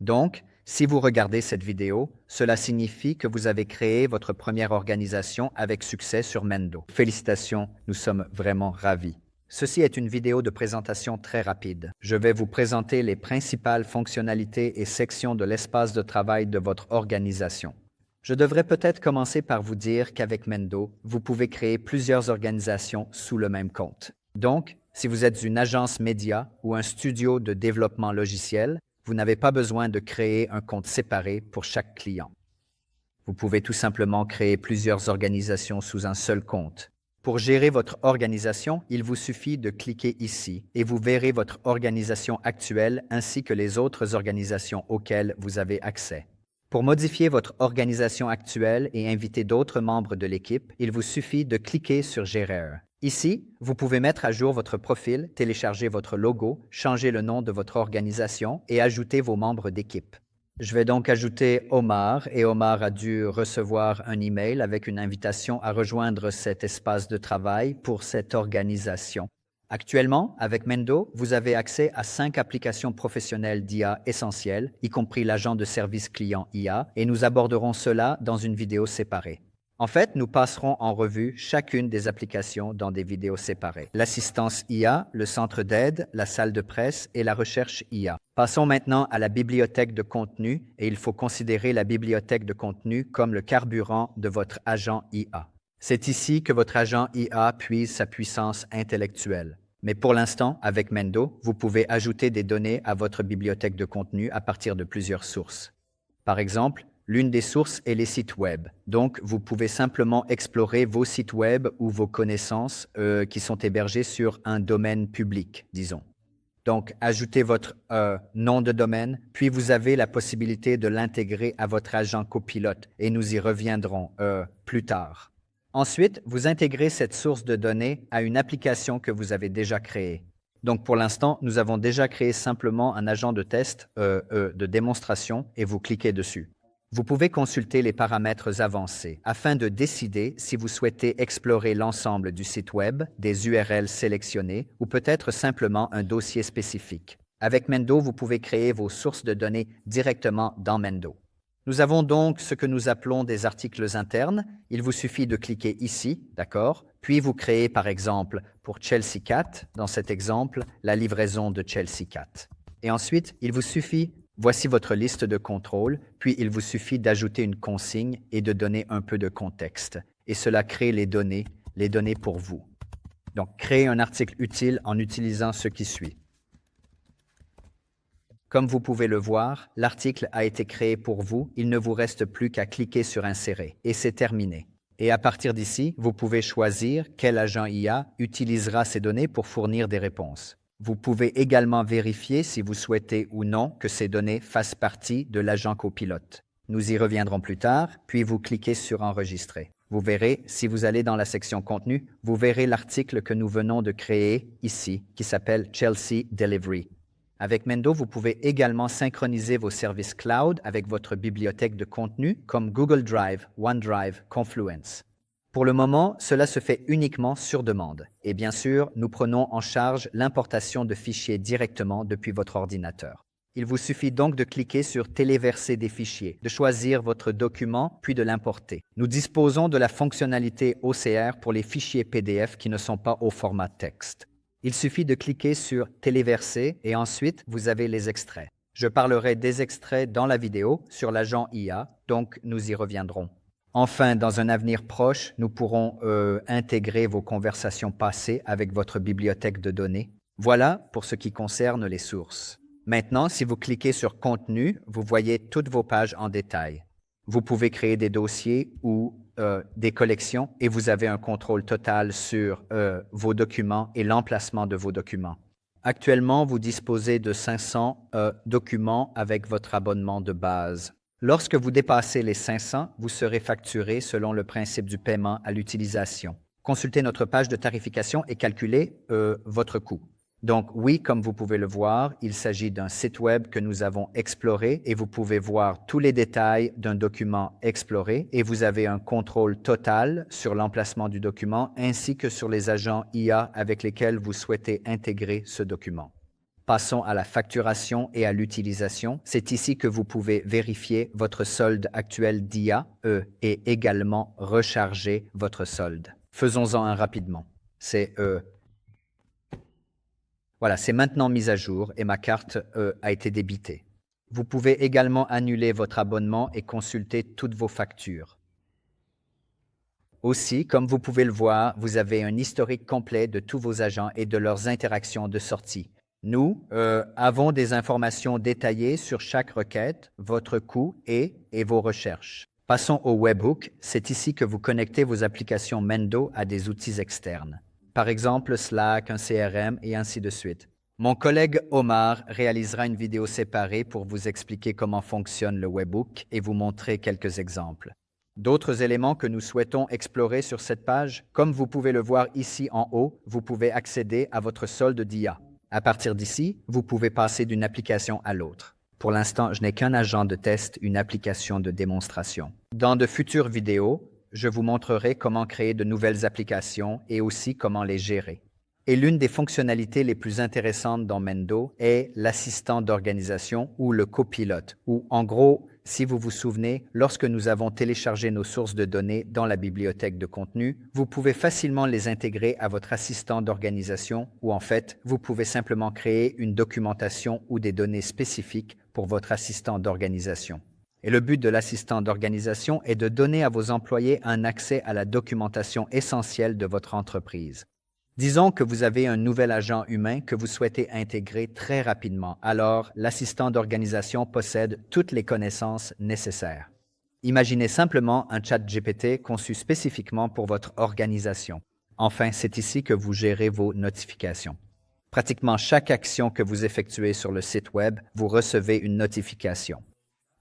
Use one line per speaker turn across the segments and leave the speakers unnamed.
Donc, si vous regardez cette vidéo, cela signifie que vous avez créé votre première organisation avec succès sur Mendo. Félicitations, nous sommes vraiment ravis. Ceci est une vidéo de présentation très rapide. Je vais vous présenter les principales fonctionnalités et sections de l'espace de travail de votre organisation. Je devrais peut-être commencer par vous dire qu'avec Mendo, vous pouvez créer plusieurs organisations sous le même compte. Donc, si vous êtes une agence média ou un studio de développement logiciel, vous n'avez pas besoin de créer un compte séparé pour chaque client. Vous pouvez tout simplement créer plusieurs organisations sous un seul compte. Pour gérer votre organisation, il vous suffit de cliquer ici et vous verrez votre organisation actuelle ainsi que les autres organisations auxquelles vous avez accès. Pour modifier votre organisation actuelle et inviter d'autres membres de l'équipe, il vous suffit de cliquer sur Gérer. Ici, vous pouvez mettre à jour votre profil, télécharger votre logo, changer le nom de votre organisation et ajouter vos membres d'équipe. Je vais donc ajouter Omar et Omar a dû recevoir un email avec une invitation à rejoindre cet espace de travail pour cette organisation. Actuellement, avec Mendo, vous avez accès à 5 applications professionnelles d'IA essentielles, y compris l'agent de service client IA, et nous aborderons cela dans une vidéo séparée. En fait, nous passerons en revue chacune des applications dans des vidéos séparées. L'assistance IA, le centre d'aide, la salle de presse et la recherche IA. Passons maintenant à la bibliothèque de contenu et il faut considérer la bibliothèque de contenu comme le carburant de votre agent IA. C'est ici que votre agent IA puise sa puissance intellectuelle. Mais pour l'instant, avec Mendo, vous pouvez ajouter des données à votre bibliothèque de contenu à partir de plusieurs sources. Par exemple, l'une des sources est les sites web. Donc, vous pouvez simplement explorer vos sites web ou vos connaissances qui sont hébergés sur un domaine public, disons. Donc, ajoutez votre nom de domaine, puis vous avez la possibilité de l'intégrer à votre agent copilote et nous y reviendrons plus tard. Ensuite, vous intégrez cette source de données à une application que vous avez déjà créée. Donc, pour l'instant, nous avons déjà créé simplement un agent de test de démonstration et vous cliquez dessus. Vous pouvez consulter les paramètres avancés afin de décider si vous souhaitez explorer l'ensemble du site web, des URL sélectionnées ou peut-être simplement un dossier spécifique. Avec Mendo, vous pouvez créer vos sources de données directement dans Mendo. Nous avons donc ce que nous appelons des articles internes. Il vous suffit de cliquer ici, d'accord? Puis vous créez par exemple pour Chelsea Cat, dans cet exemple, la livraison de Chelsea Cat. Et ensuite, il vous suffit, voici votre liste de contrôles, puis il vous suffit d'ajouter une consigne et de donner un peu de contexte. Et cela crée les données pour vous. Donc, créez un article utile en utilisant ce qui suit. Comme vous pouvez le voir, l'article a été créé pour vous, il ne vous reste plus qu'à cliquer sur Insérer, et c'est terminé. Et à partir d'ici, vous pouvez choisir quel agent IA utilisera ces données pour fournir des réponses. Vous pouvez également vérifier si vous souhaitez ou non que ces données fassent partie de l'agent copilote. Nous y reviendrons plus tard, puis vous cliquez sur Enregistrer. Vous verrez, si vous allez dans la section Contenu, vous verrez l'article que nous venons de créer ici, qui s'appelle Chelsea Delivery. Avec Mendo, vous pouvez également synchroniser vos services cloud avec votre bibliothèque de contenu comme Google Drive, OneDrive, Confluence. Pour le moment, cela se fait uniquement sur demande. Et bien sûr, nous prenons en charge l'importation de fichiers directement depuis votre ordinateur. Il vous suffit donc de cliquer sur Téléverser des fichiers, de choisir votre document, puis de l'importer. Nous disposons de la fonctionnalité OCR pour les fichiers PDF qui ne sont pas au format texte. Il suffit de cliquer sur Téléverser et ensuite, vous avez les extraits. Je parlerai des extraits dans la vidéo sur l'agent IA, donc nous y reviendrons. Enfin, dans un avenir proche, nous pourrons intégrer vos conversations passées avec votre bibliothèque de données. Voilà pour ce qui concerne les sources. Maintenant, si vous cliquez sur Contenu, vous voyez toutes vos pages en détail. Vous pouvez créer des dossiers ou des collections et vous avez un contrôle total sur vos documents et l'emplacement de vos documents. Actuellement, vous disposez de 500 documents avec votre abonnement de base. Lorsque vous dépassez les 500, vous serez facturé selon le principe du paiement à l'utilisation. Consultez notre page de tarification et calculez votre coût. Donc oui, comme vous pouvez le voir, il s'agit d'un site web que nous avons exploré et vous pouvez voir tous les détails d'un document exploré et vous avez un contrôle total sur l'emplacement du document ainsi que sur les agents IA avec lesquels vous souhaitez intégrer ce document. Passons à la facturation et à l'utilisation. C'est ici que vous pouvez vérifier votre solde actuel d'IA et également recharger votre solde. Faisons-en un rapidement. Voilà, c'est maintenant mis à jour et ma carte a été débitée. Vous pouvez également annuler votre abonnement et consulter toutes vos factures. Aussi, comme vous pouvez le voir, vous avez un historique complet de tous vos agents et de leurs interactions de sortie. Nous avons des informations détaillées sur chaque requête, votre coût et vos recherches. Passons au webhook. C'est ici que vous connectez vos applications Mendo à des outils externes. Par exemple, Slack, un CRM et ainsi de suite. Mon collègue Omar réalisera une vidéo séparée pour vous expliquer comment fonctionne le webhook et vous montrer quelques exemples. D'autres éléments que nous souhaitons explorer sur cette page, comme vous pouvez le voir ici en haut, vous pouvez accéder à votre solde d'IA. À partir d'ici, vous pouvez passer d'une application à l'autre. Pour l'instant, je n'ai qu'un agent de test, une application de démonstration. Dans de futures vidéos, je vous montrerai comment créer de nouvelles applications et aussi comment les gérer. Et l'une des fonctionnalités les plus intéressantes dans Mendo est l'assistant d'organisation ou le copilote, ou en gros, si vous vous souvenez, lorsque nous avons téléchargé nos sources de données dans la bibliothèque de contenu, vous pouvez facilement les intégrer à votre assistant d'organisation ou en fait, vous pouvez simplement créer une documentation ou des données spécifiques pour votre assistant d'organisation. Et le but de l'assistant d'organisation est de donner à vos employés un accès à la documentation essentielle de votre entreprise. Disons que vous avez un nouvel agent humain que vous souhaitez intégrer très rapidement, alors l'assistant d'organisation possède toutes les connaissances nécessaires. Imaginez simplement un chat GPT conçu spécifiquement pour votre organisation. Enfin, c'est ici que vous gérez vos notifications. Pratiquement chaque action que vous effectuez sur le site web, vous recevez une notification.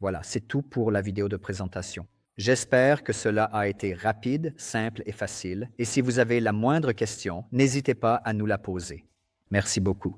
Voilà, c'est tout pour la vidéo de présentation. J'espère que cela a été rapide, simple et facile. Et si vous avez la moindre question, n'hésitez pas à nous la poser. Merci beaucoup.